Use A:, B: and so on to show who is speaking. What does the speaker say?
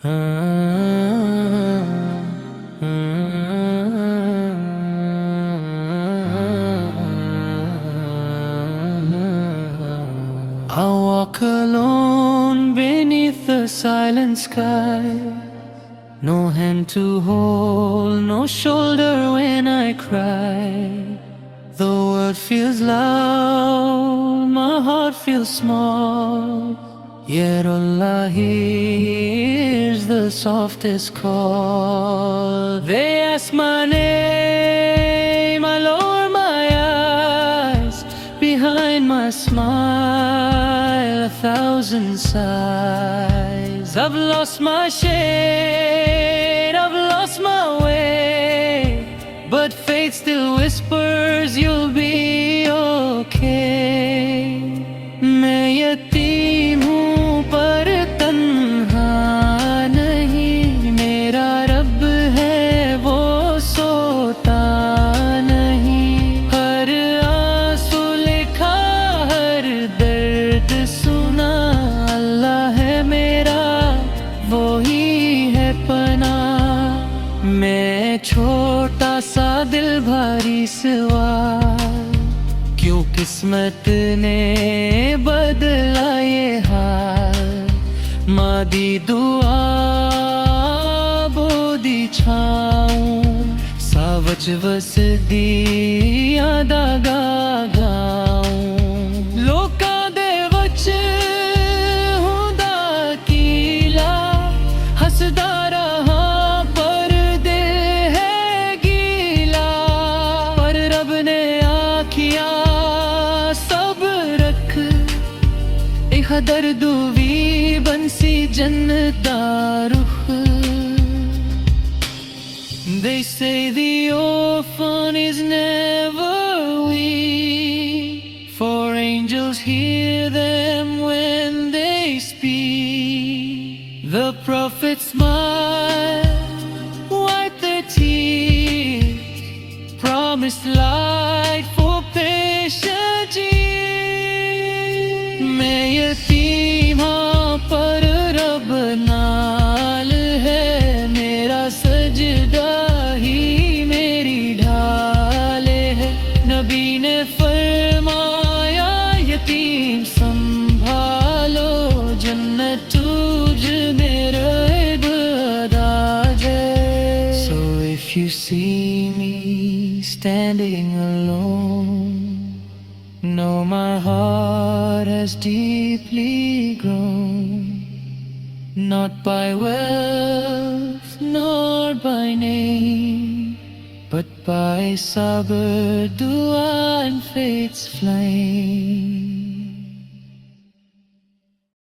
A: I walk alone beneath the silent sky. No hand to hold, no shoulder when I cry. The world feels loud, my heart feels small. Yet Allah hears the softest call. They ask my name, I lower my eyes. Behind my smile, 1,000 sighs. I've lost my shade, I've lost my way, but faith still whispers you'll be okay. मैं यतीम हूँ पर तन्हा नहीं, मेरा रब है वो सोता नहीं. हर आंसू लिखा, हर दर्द सुना, अल्लाह है मेरा वो ही है पना. मैं छोटा सा दिल भारी सवार, क्यों किस्मत ने बदला ये हाल. मादी दुआ बोदी छाऊं, सावच वस दी यादा गा गाऊं. लोका दे वच हुंदा कीला, हसदा रहा पर दिल है गीला. पर रब ने आखिया सब रख, इह दर्दू भी बंसी जन्नता रुख. They say the orphan is never weak, for angels hear them when they speak. The prophet smiled, wiped their tears, promised light for patient years. मैं यतीम हाँ पर रब नाल है, मेरा सजदा ही मेरी ढाल है. नबी ने फरमाया यतीम संभालो, जन्नत तुझ में रहब अदाज है. So if you see me standing alone, know my heart has deeply grown, not by wealth nor by name, but by sabr, dua and faith's flame.